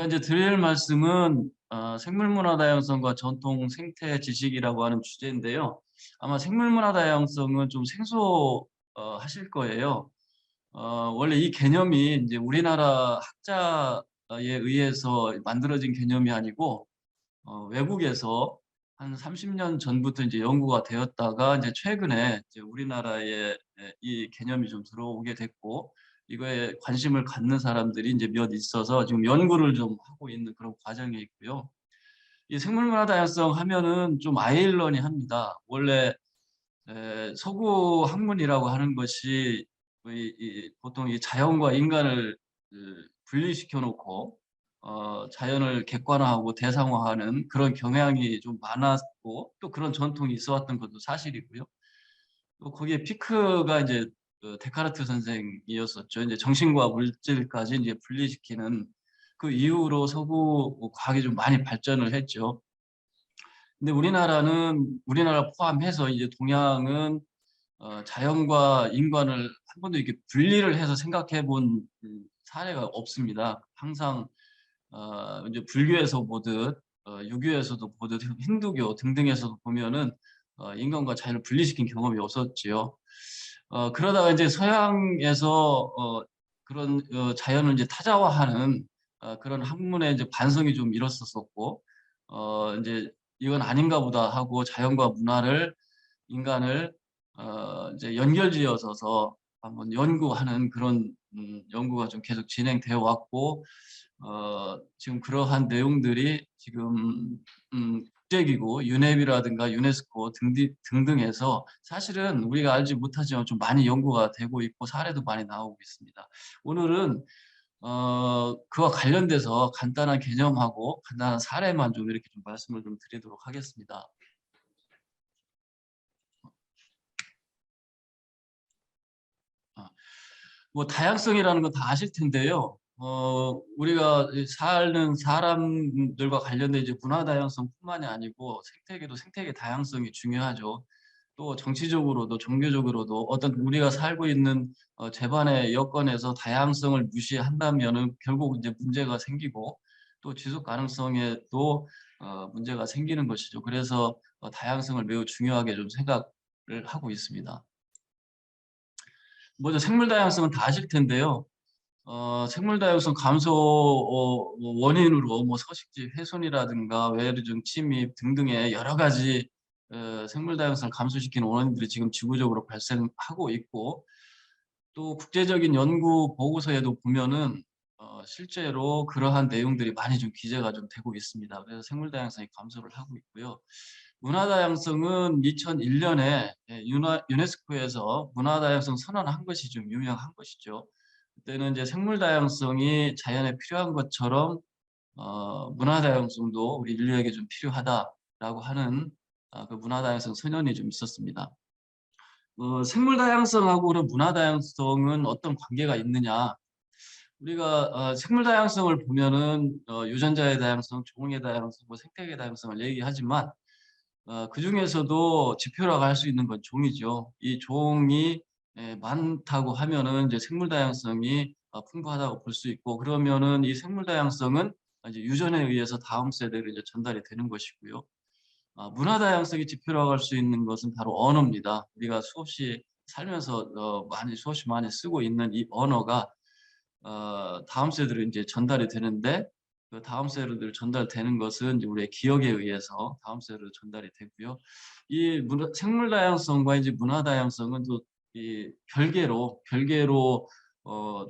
제가 이제 드릴 말씀은 생물문화 다양성과 전통 생태 지식이라고 하는 주제인데요. 아마 생물문화 다양성은 좀 생소하실 거예요. 원래 이 개념이 이제 우리나라 학자에 의해서 만들어진 개념이 아니고 외국에서 한 30년 전부터 이제 연구가 되었다가 이제 최근에 이제 우리나라에 이 개념이 좀 들어오게 됐고 이거에 관심을 갖는 사람들이 이제 몇 있어서 지금 연구를 좀 하고 있는 그런 과정에 있고요. 이 생물문화 다양성 하면은 좀 아이러니합니다. 원래 서구 학문이라고 하는 것이 보통 이 자연과 인간을 분리시켜 놓고 자연을 객관화하고 대상화하는 그런 경향이 좀 많았고 또 그런 전통이 있어 왔던 것도 사실이고요. 또 거기에 피크가 이제 데카르트 선생이었었죠. 이제 정신과 물질까지 이제 분리시키는 그 이후로 서구 과학이 좀 많이 발전을 했죠. 근데 우리나라 포함해서 이제 동양은 자연과 인간을 한 번도 이렇게 분리를 해서 생각해 본 사례가 없습니다. 항상 이제 불교에서 보듯 유교에서도 보듯 힌두교 등등에서도 보면은 인간과 자연을 분리시킨 경험이 없었지요. 그러다가 이제 서양에서 그런 자연을 이제 타자화하는 그런 학문의 이제 반성이 좀 일었었었고 이제 '이건 아닌가 보다.' 하고 자연과 문화를 인간을 이제 연결지어서 한번 연구하는 그런 연구가 좀 계속 진행되어 왔고 지금 그러한 내용들이 지금 국제기구 유네비라든가 유네스코 등등에서 사실은 우리가 알지 못하지만 좀 많이 연구가 되고 있고 사례도 많이 나오고 있습니다. 오늘은 그와 관련돼서 간단한 개념하고 간단한 사례만 좀 이렇게 좀 말씀을 좀 드리도록 하겠습니다. 아. 뭐 다양성이라는 건 다 아실 텐데요. 우리가 사는 사람들과 관련된 이제 문화 다양성뿐만이 아니고 생태계도 생태계 다양성이 중요하죠. 또 정치적으로도 종교적으로도 어떤 우리가 살고 있는 집안의 여건에서 다양성을 무시한다면은 결국 이제 문제가 생기고 또 지속 가능성에도 문제가 생기는 것이죠. 그래서 다양성을 매우 중요하게 좀 생각을 하고 있습니다. 먼저 생물 다양성은 다 아실 텐데요. 생물 다양성 감소 원인으로 뭐 서식지 훼손이라든가 외래종 침입 등등의 여러 가지 생물 다양성을 감소시키는 원인들이 지금 지구적으로 발생하고 있고 또 국제적인 연구 보고서에도 보면은 실제로 그러한 내용들이 많이 좀 기재가 좀 되고 있습니다. 그래서 생물 다양성이 감소를 하고 있고요. 문화 다양성은 2001년에 유네스코에서 문화 다양성 선언한 것이 좀 유명한 것이죠. 그때는 이제 생물 다양성이 자연에 필요한 것처럼 문화 다양성도 우리 인류에게 좀 필요하다라고 하는 그 문화 다양성 선언이 좀 있었습니다. 생물 다양성하고 그런 문화 다양성은 어떤 관계가 있느냐? 우리가 생물 다양성을 보면은 유전자의 다양성, 종의 다양성, 뭐 생태계 다양성을 얘기하지만 그중에서도 지표라고 할 수 있는 건 종이죠. 이 종이 많다고 하면은 이제 생물 다양성이 풍부하다고 볼 수 있고 그러면은 이 생물 다양성은 이제 유전에 의해서 다음 세대로 이제 전달이 되는 것이고요. 문화 다양성의 지표라고 할 수 있는 것은 바로 언어입니다. 우리가 수없이 살면서 수없이 많이 쓰고 있는 이 언어가 다음 세대로 이제 전달이 되는데 그 다음 세대로 전달되는 것은 이제 우리의 기억에 의해서 다음 세대로 전달이 되고요. 이 생물 다양성과 이제 문화 다양성은 또 이 별개로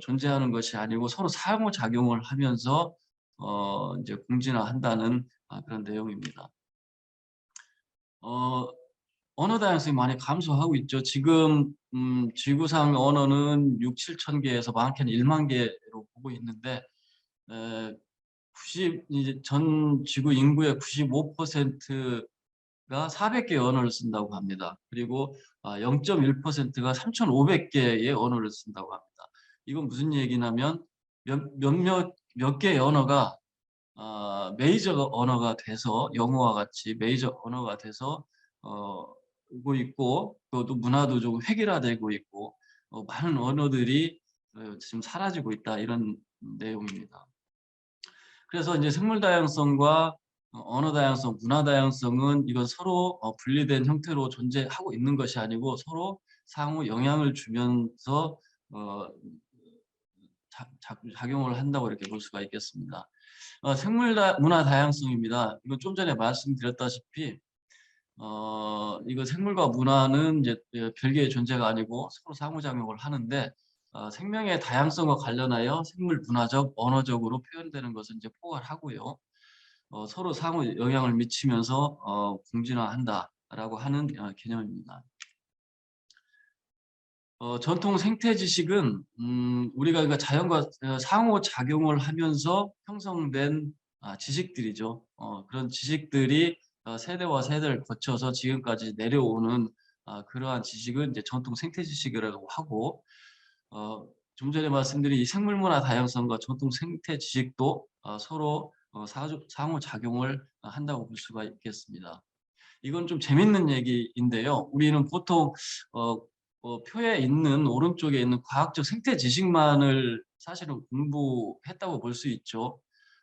존재하는 것이 아니고 서로 상호작용을 하면서 이제 공진화한다는 그런 내용입니다. 어 언어 다양성이 많이 감소하고 있죠. 지금 지구상 언어는 6-7천 개에서 많게는 1만 개로 보고 있는데 에 90 이제 전 지구 인구의 95%가 400 개의 언어를 쓴다고 합니다. 그리고 0.1%가 3,500 개의 언어를 쓴다고 합니다. 이건 무슨 얘기냐면 몇 개의 언어가 메이저 언어가 돼서 영어와 같이 메이저 언어가 돼서 오고 있고 또 문화도 좀 획일화되고 있고 많은 언어들이 지금 사라지고 있다 이런 내용입니다. 그래서 이제 생물 다양성과 언어 다양성, 문화 다양성은 이건 서로 분리된 형태로 존재하고 있는 것이 아니고 서로 상호 영향을 주면서 어 작용을 한다고 이렇게 볼 수가 있겠습니다. 문화 다양성입니다. 이건 좀 전에 말씀드렸다시피 이거 생물과 문화는 이제 별개의 존재가 아니고 서로 상호작용을 하는데 생명의 다양성과 관련하여 생물 문화적, 언어적으로 표현되는 것은 이제 포괄하고요. 서로 상호 영향을 미치면서 공진화한다라고 하는 개념입니다. 전통 생태 지식은 우리가 그러니까 자연과 상호 작용을 하면서 형성된 지식들이죠. 그런 지식들이 세대와 세대를 거쳐서 지금까지 내려오는 그러한 지식은 이제 전통 생태 지식이라고 하고, 좀 전에 말씀드린 이 생물 문화 다양성과 전통 생태 지식도 서로 상호 작용을 한다고 볼 수가 있겠습니다. 이건 좀 재밌는 얘기인데요. 우리는 보통 어, 표에 있는 오른쪽에 있는 과학적 생태 지식만을 사실은 공부했다고 볼 수 있죠.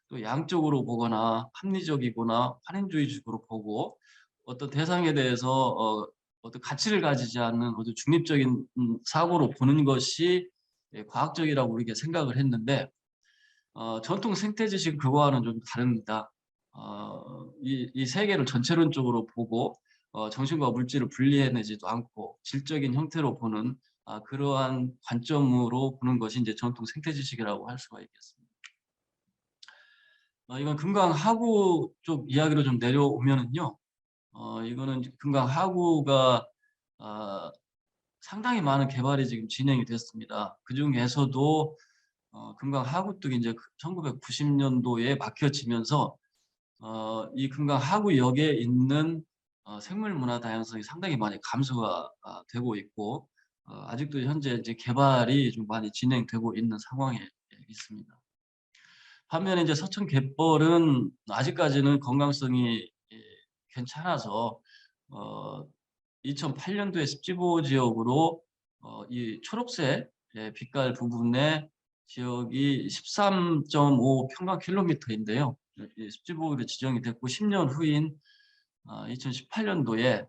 또 양적으로 보거나 합리적이거나 환인주의적으로 보고 어떤 대상에 대해서 어떤 가치를 가지지 않는 어떤 중립적인 사고로 보는 것이 과학적이라고 우리가 생각을 했는데 전통 생태 지식은 그거와는 좀 다릅니다. 이 세계를 전체론적으로 보고 정신과 물질을 분리해내지도 않고 질적인 형태로 보는 그러한 관점으로 보는 것이 이제 전통 생태 지식이라고 할 수가 있겠습니다. 이건 금강하구 쪽 이야기로 좀 내려오면은요. 이거는 금강하구가 상당히 많은 개발이 지금 진행이 됐습니다. 그 중에서도 금강하구뚝이 이제 1990년도에 막혀지면서 이 금강하구역에 있는 생물 문화 다양성이 상당히 많이 감소가 되고 있고 아직도 현재 이제 개발이 좀 많이 진행되고 있는 상황에 있습니다. 반면에 이제 서천 갯벌은 아직까지는 건강성이 괜찮아서 2008년도에 습지보 지역으로 이 초록색 빛깔 부분의 지역이 13.5 평방킬로미터인데요. 습지보로 지정이 됐고 10년 후인 2018년도에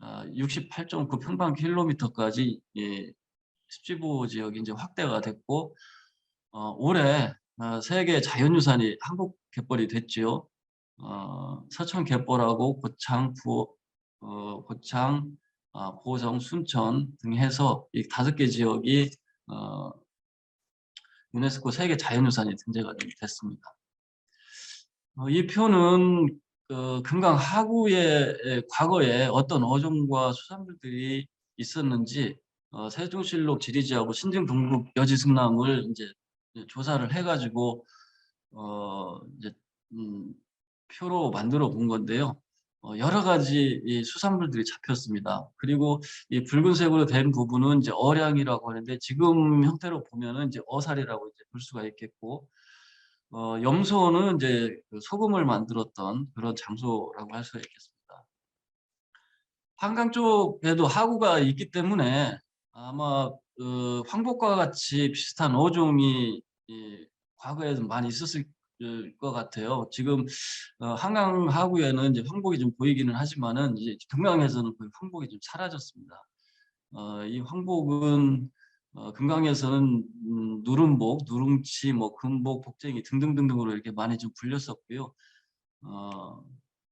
68.9 평방킬로미터까지 습지보 지역이 이제 확대가 됐고 올해 세계 자연유산이 한국 갯벌이 됐지요. 서천 갯벌하고 고창, 고성, 순천 등 해서 이 5개 지역이 유네스코 세계 자연유산이 등재가 됐습니다. 이 표는 금강 하구의 과거에 어떤 어종과 수산물들이 있었는지 세종실록 지리지하고 신증동북 여지승남을 이제 조사를 해가지고 이제 표로 만들어 본 건데요. 여러 가지 이 수산물들이 잡혔습니다. 그리고 이 붉은색으로 된 부분은 이제 어량이라고 하는데 지금 형태로 보면은 이제 어살이라고 이제 볼 수가 있겠고, 염소는 이제 그 소금을 만들었던 그런 장소라고 할 수가 있겠습니다. 한강 쪽에도 하구가 있기 때문에 아마 황복과 같이 비슷한 어종이 과거에 좀 많이 있었을 것 같아요. 지금 한강 하구에는 이제 황복이 좀 보이기는 하지만은 이제 금강에서는 그 황복이 좀 사라졌습니다. 이 황복은 금강에서는 누름복, 누룽치, 뭐 금복, 복쟁이 등등등등으로 이렇게 많이 좀 불렸었고요.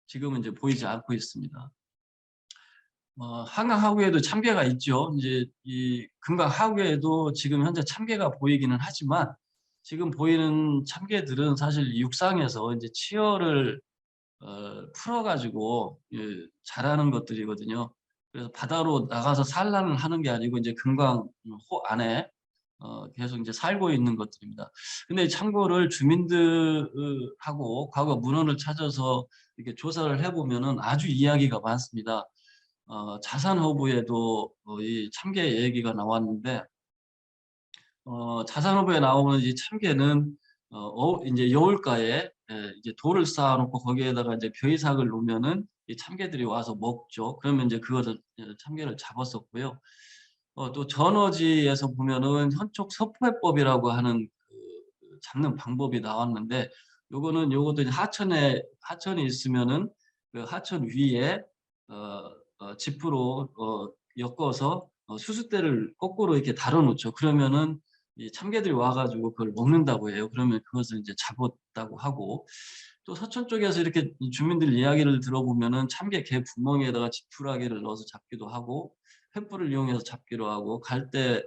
지금은 이제 보이지 않고 있습니다. 한강 하구에도 참개가 있죠. 이제 이 금강 하구에도 지금 현재 참개가 보이기는 하지만 지금 보이는 참개들은 사실 육상에서 이제 치어를 풀어가지고 자라는 것들이거든요. 그래서 바다로 나가서 산란을 하는 게 아니고 이제 금강 호 안에 계속 이제 살고 있는 것들입니다. 근데 참고를 주민들하고 과거 문헌을 찾아서 이렇게 조사를 해보면은 아주 이야기가 많습니다. 자산허브에도 이 참개 얘기가 나왔는데 자산허브에 나오는 이 참개는 이제 여울가에 이제 돌을 쌓아놓고 거기에다가 이제 벼이삭을 놓으면은 이 참개들이 와서 먹죠. 그러면 이제 그것을 참개를 잡았었고요. 또 전어지에서 보면은 현촉 섭회법이라고 하는 그 잡는 방법이 나왔는데 요것도 이제 하천이 있으면은 그 하천 위에 지프로 엮어서 수숫대를 거꾸로 이렇게 달아 놓죠. 그러면은 이 참개들이 와 가지고 그걸 먹는다고 해요. 그러면 그것을 이제 잡았다고 하고, 또 서천 쪽에서 이렇게 주민들 이야기를 들어보면은 참개 개 구멍에다가 지푸라기를 넣어서 잡기도 하고, 횃불을 이용해서 잡기도 하고, 갈대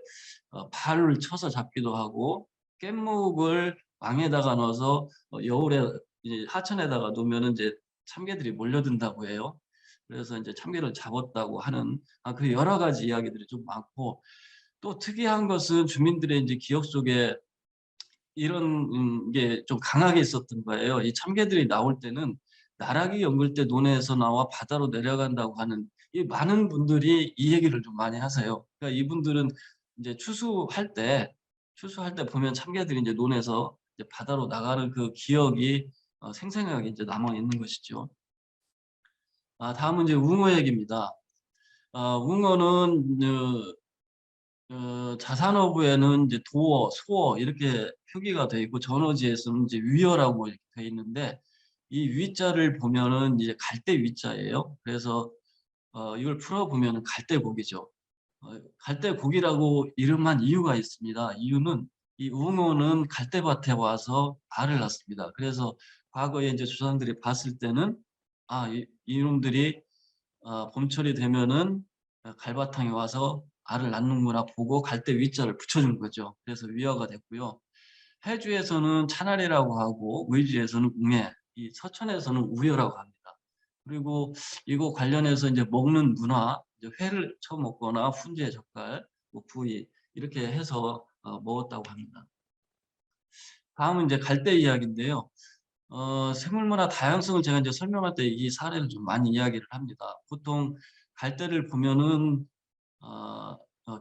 발을 쳐서 잡기도 하고, 깻묵을 망에다가 넣어서 여울에 이제 하천에다가 놓으면은 이제 참개들이 몰려든다고 해요. 그래서 이제 참개를 잡았다고 하는 그 여러 가지 이야기들이 좀 많고, 또 특이한 것은 주민들의 이제 기억 속에 이런 게 좀 강하게 있었던 거예요. 이 참개들이 나올 때는 나락이 연글 때 논에서 나와 바다로 내려간다고 하는, 이 많은 분들이 이 얘기를 좀 많이 하세요. 그러니까 이분들은 이제 추수할 때 보면 참개들이 이제 논에서 이제 바다로 나가는 그 기억이 생생하게 이제 남아 있는 것이죠. 다음은 이제 웅어 얘기입니다. 웅어는 자산어부에는 이제 도어, 소어 이렇게 표기가 되어 있고, 전어지에서는 이제 위어라고 이렇게 되어 있는데, 이 위자를 보면은 이제 갈대 위자예요. 그래서 이걸 풀어보면은 갈대고기죠. 갈대고기라고 이름한 이유가 있습니다. 이유는 이 웅어는 갈대밭에 와서 알을 낳습니다. 그래서 과거에 이제 조상들이 봤을 때는 이놈들이 봄철이 되면은 갈바탕에 와서 알을 낳는구나 보고 갈대 위자를 붙여준 거죠. 그래서 위어가 됐고요. 해주에서는 차날이라고 하고, 의주에서는 웅해, 이 서천에서는 우여라고 합니다. 그리고 이거 관련해서 이제 먹는 문화, 이제 회를 쳐먹거나 훈제, 젓갈, 뭐 부위 이렇게 해서 먹었다고 합니다. 다음은 이제 갈대 이야기인데요. 생물문화 다양성을 제가 이제 설명할 때 이 사례를 좀 많이 이야기를 합니다. 보통 갈대를 보면은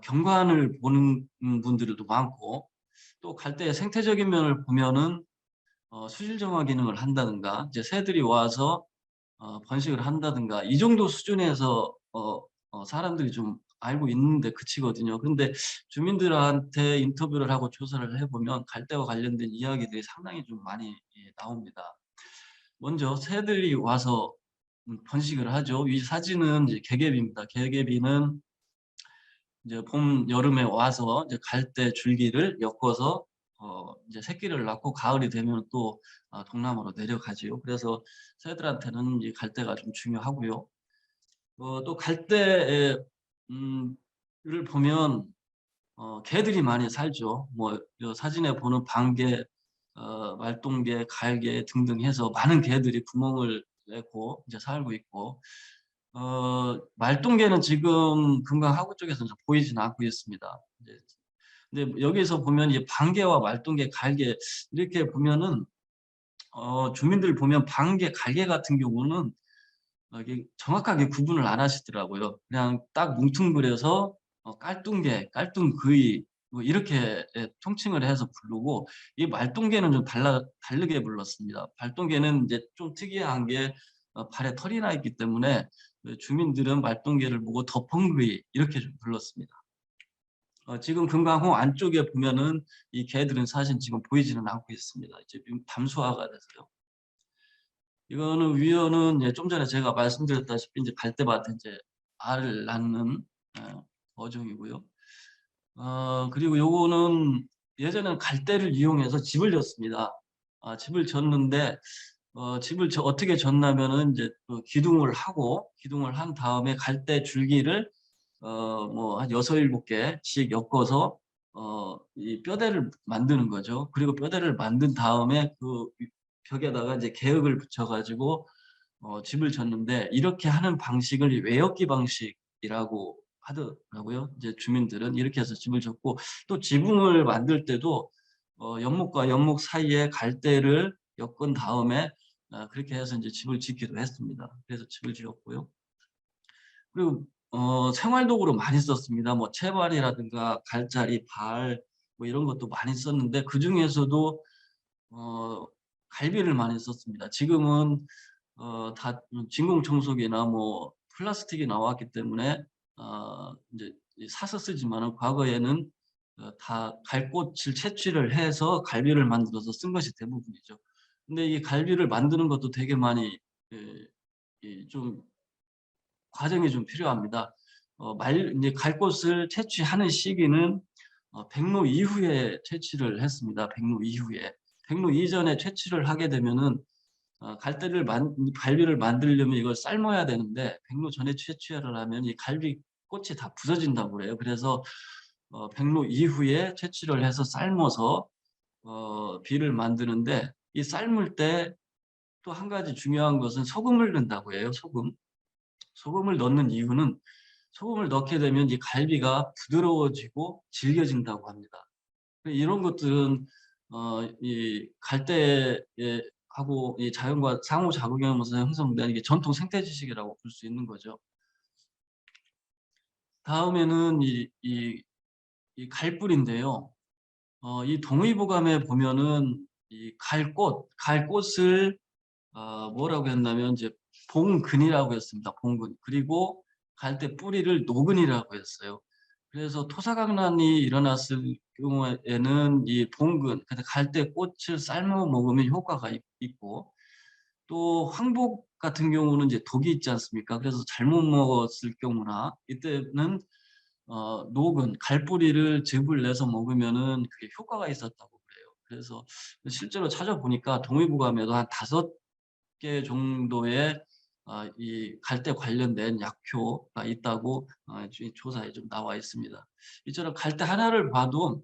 경관을 보는 분들도 많고, 또 갈대의 생태적인 면을 보면은 수질 정화 기능을 한다든가, 이제 새들이 와서 번식을 한다든가, 이 정도 수준에서 사람들이 좀 알고 있는데 그치거든요. 그런데 주민들한테 인터뷰를 하고 조사를 해보면 갈대와 관련된 이야기들이 상당히 좀 많이 나옵니다. 먼저 새들이 와서 번식을 하죠. 이 사진은 이제 개개비입니다. 개개비는 이제 봄, 여름에 와서 이제 갈대 줄기를 엮어서 이제 새끼를 낳고 가을이 되면 또 동남으로 내려가지요. 그래서 새들한테는 이 갈대가 좀 중요하고요. 또 갈대를 보면 개들이 많이 살죠. 뭐 사진에 보는 방개, 말똥개, 갈개 등등 해서 많은 개들이 구멍을 내고 이제 살고 있고, 말똥개는 지금 금강하구 쪽에서 는 보이지는 않고 있습니다. 근데 여기서 보면 이 방개와 말똥개, 갈개 이렇게 보면은 주민들 보면 방개, 갈개 같은 경우는 이게 정확하게 구분을 안 하시더라고요. 그냥 딱 뭉뚱그려서 깔뚱개, 깔뚱그이 뭐 이렇게 통칭을 해서 부르고, 이 말똥개는 좀 다르게 불렀습니다. 말똥개는 이제 좀 특이한 게 발에 털이 나 있기 때문에 주민들은 말똥개를 보고 덮엉그이 이렇게 좀 불렀습니다. 지금 금강호 안쪽에 보면은 이 개들은 사실 지금 보이지는 않고 있습니다. 이제 담수화가 돼서요. 이거는 위어는 좀 전에 제가 말씀드렸다시피 이제 갈대밭에 이제 알을 낳는 어종이고요. 그리고 요거는 예전에는 갈대를 이용해서 집을 졌습니다. 집을 졌는데 집을 어떻게 졌냐면은 이제 기둥을 한 다음에 갈대 줄기를 뭐 한 6-7개씩 엮어서 이 뼈대를 만드는 거죠. 그리고 뼈대를 만든 다음에 그 벽에다가 이제 개흙을 붙여가지고 집을 졌는데, 이렇게 하는 방식을 외역기 방식이라고 하더라고요. 이제 주민들은 이렇게 해서 집을 졌고, 또 지붕을 만들 때도 연못과 연못 사이에 갈대를 엮은 다음에 그렇게 해서 이제 집을 짓기도 했습니다. 그래서 집을 지었고요. 그리고 생활도구로 많이 썼습니다. 뭐 채발이라든가 갈자리, 발 뭐 이런 것도 많이 썼는데, 그 중에서도 갈비를 많이 썼습니다. 지금은 다 진공 청소기나 뭐 플라스틱이 나왔기 때문에 이제 사서 쓰지만은, 과거에는 다 갈꽃을 채취를 해서 갈비를 만들어서 쓴 것이 대부분이죠. 근데 이 갈비를 만드는 것도 되게 많이 예, 좀 과정이 좀 필요합니다. 이제 갈 곳을 채취하는 시기는 백로 이후에 채취를 했습니다. 백로 이후에. 백로 이전에 채취를 하게 되면은 갈비를 만들려면 이걸 삶아야 되는데 백로 전에 채취를 하면 이 갈비 꽃이 다 부서진다고 그래요. 그래서 백로 이후에 채취를 해서 삶아서 비를 만드는데 이 삶을 때 또 한 가지 중요한 것은 소금을 넣는다고 해요. 소금. 소금을 넣는 이유는 소금을 넣게 되면 이 갈비가 부드러워지고 질겨진다고 합니다. 이런 것들은 이 갈대에 하고 이 자연과 상호작용하면서 형성된 이게 전통 생태 지식이라고 볼 수 있는 거죠. 다음에는 이 갈불인데요. 이 동의보감에 보면은 이 갈꽃을 뭐라고 했냐면 이제 봉근이라고 했습니다. 봉근. 그리고 갈대 뿌리를 노근이라고 했어요. 그래서 토사강난이 일어났을 경우에는 이 봉근, 갈대 꽃을 삶아 먹으면 효과가 있고 또 황복 같은 경우는 이제 독이 있지 않습니까? 그래서 잘못 먹었을 경우나 이때는 녹은 갈뿌리를 즙을 내서 먹으면은 그게 효과가 있었다고 그래요. 그래서 실제로 찾아보니까 동의보감에도 한 5개 정도의 이 갈대 관련된 약효가 있다고 조사에 좀 나와 있습니다. 이처럼 갈대 하나를 봐도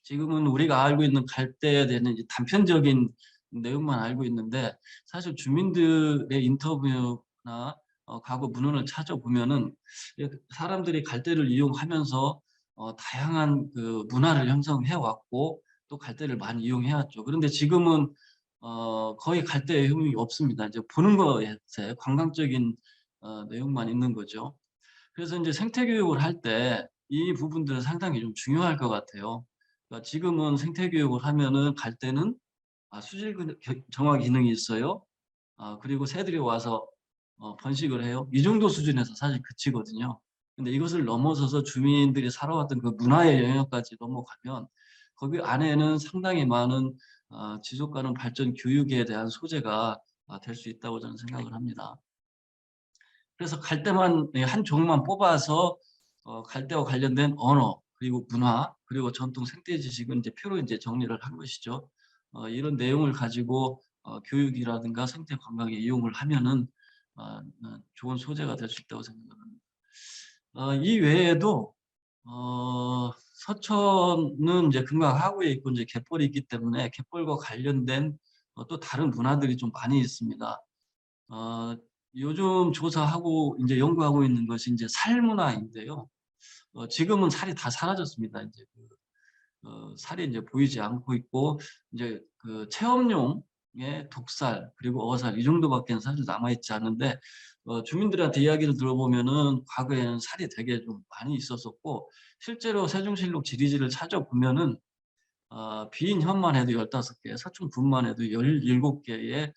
지금은 우리가 알고 있는 갈대에 대한 단편적인 내용만 알고 있는데 사실 주민들의 인터뷰나 과거 문헌을 찾아보면은 사람들이 갈대를 이용하면서 다양한 그 문화를 형성해 왔고 또 갈대를 많이 이용해 왔죠. 그런데 지금은 거의 갈대의 힘이 없습니다. 이제 보는 것에 관광적인 내용만 있는 거죠. 그래서 이제 생태 교육을 할 때 이 부분들은 상당히 좀 중요할 것 같아요. 그러니까 지금은 생태 교육을 하면은 갈대는 수질 정화 기능이 있어요. 그리고 새들이 와서 번식을 해요. 이 정도 수준에서 사실 그치거든요. 근데 이것을 넘어서서 주민들이 살아왔던 그 문화의 영역까지 넘어가면 거기 안에는 상당히 많은 지속 가능 발전 교육에 대한 소재가 될 수 있다고 저는 생각을 합니다. 그래서 갈대만 한 종만 뽑아서 갈대와 관련된 언어 그리고 문화 그리고 전통 생태 지식은 이제 표로 이제 정리를 한 것이죠. 이런 내용을 가지고 교육이라든가 생태 관광에 이용을 하면은 좋은 소재가 될 수 있다고 생각합니다. 이 외에도 서천은 이제 금강 하구에 있고 이제 갯벌이 있기 때문에 갯벌과 관련된 또 다른 문화들이 좀 많이 있습니다. 어, 요즘 조사하고 이제 연구하고 있는 것이 이제 살 문화인데요. 지금은 살이 다 사라졌습니다. 이제 살이 이제 보이지 않고 있고 이제 그 체험용의 독살 그리고 어살 이 정도밖에 사실 남아 있지 않은데 주민들한테 이야기를 들어보면은 과거에는 살이 되게 좀 많이 있었었고 실제로 세종실록 지리지를 찾아보면은 비인 현만 해도 15개, 서충군만 해도 17개의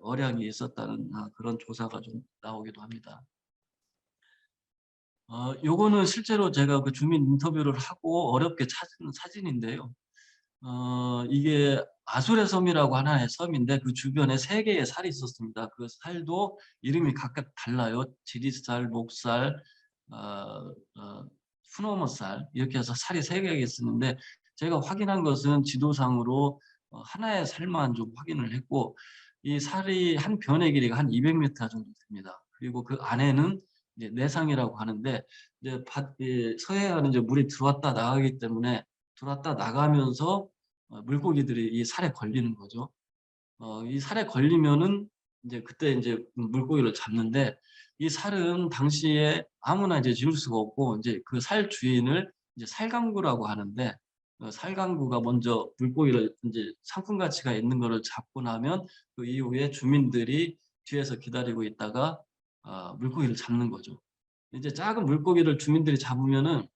어량이 있었다는 그런 조사가 좀 나오기도 합니다. 요거는 실제로 제가 그 주민 인터뷰를 하고 어렵게 찾은 사진인데요. 이게 아수레 섬이라고 하나의 섬인데 그 주변에 3개의 살이 있었습니다. 그 살도 이름이 각각 달라요. 지리살, 목살, 어, 어, 푸노머살 이렇게 해서 살이 3개가 있었는데 제가 확인한 것은 지도상으로 하나의 살만 좀 확인을 했고 이 살이 한 변의 길이가 한 200m 정도 됩니다. 그리고 그 안에는 이제 내상이라고 하는데 이제 서해안은 이제 물이 들어왔다 나가기 때문에 들어왔다 나가면서 물고기들이 이 살에 걸리는 거죠. 이 살에 걸리면은 이제 그때 이제 물고기를 잡는데 이 살은 당시에 아무나 이제 지울 수가 없고 이제 그 살 주인을 이제 살강구라고 하는데 살강구가 먼저 물고기를 이제 상품 가치가 있는 거를 잡고 나면 그 이후에 주민들이 뒤에서 기다리고 있다가 물고기를 잡는 거죠. 이제 작은 물고기를 주민들이 잡으면은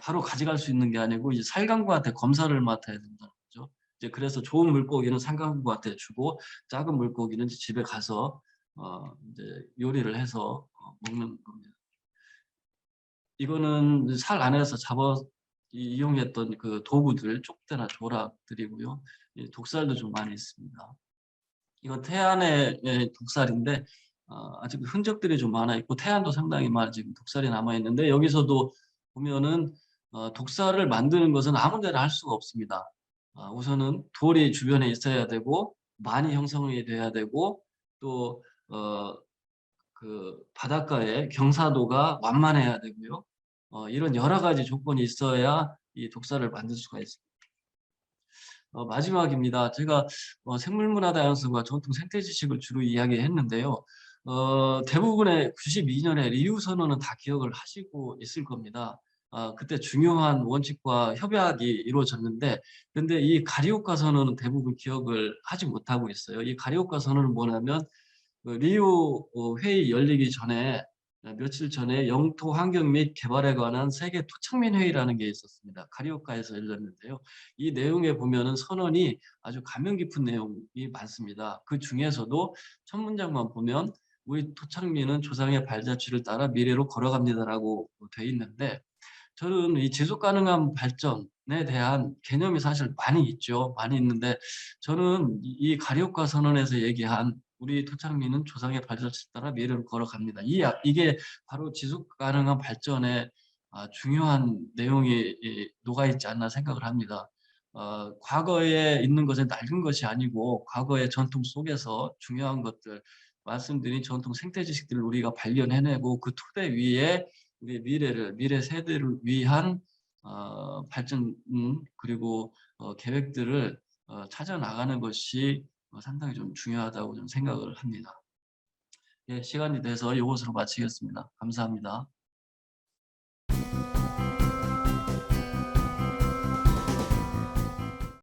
바로 가져갈 수 있는 게 아니고 이제 살강구한테 검사를 맡아야 된다는 거죠. 이제 그래서 좋은 물고기는 살강구한테 주고 작은 물고기는 이제 집에 가서 이제 요리를 해서 먹는 겁니다. 이거는 살 안에서 이용했던 그 도구들, 쪽대나 조락들이고요. 독살도 좀 많이 있습니다. 이건 태안의 독살인데 아직 흔적들이 좀 많아 있고 태안도 상당히 많은 지금 독살이 남아 있는데 여기서도 보면은 독살을 만드는 것은 아무 데나 할 수가 없습니다. 우선은 돌이 주변에 있어야 되고 많이 형성이 돼야 되고 또 그 바닷가의 경사도가 완만해야 되고요. 이런 여러 가지 조건이 있어야 이 독살을 만들 수가 있습니다. 마지막입니다. 제가 생물문화 다양성과 전통 생태 지식을 주로 이야기했는데요. 대부분의 92년에 리우 선언은 다 기억을 하시고 있을 겁니다. 그때 중요한 원칙과 협약이 이루어졌는데, 근데 이 가리오카 선언은 대부분 기억을 하지 못하고 있어요. 이 가리오카 선언은 뭐냐면 그 리우 회의 열리기 전에 며칠 전에 영토 환경 및 개발에 관한 세계 토착민 회의라는 게 있었습니다. 카리오카에서 열렸는데요. 이 내용에 보면은 선언이 아주 감명 깊은 내용이 많습니다. 그 중에서도 첫 문장만 보면 우리 토착민은 조상의 발자취를 따라 미래로 걸어갑니다라고 돼 있는데 저는 이 지속 가능한 발전에 대한 개념이 사실 많이 있죠. 많이 있는데 저는 이 가리오카 선언에서 얘기한 우리 토착민은 조상의 발자취를 따라 미래를 걸어갑니다. 이게 바로 지속 가능한 발전의 중요한 내용이 녹아 있지 않나 생각을 합니다. 과거에 있는 것에 낡은 것이 아니고 과거의 전통 속에서 중요한 것들 말씀드린 전통 생태 지식들을 우리가 발견해내고 그 토대 위에 우리의 미래 세대를 위한 발전 그리고 계획들을 찾아 나가는 것이 상당히 좀 중요하다고 좀 생각을 합니다. 예, 시간이 돼서 이것으로 마치겠습니다. 감사합니다.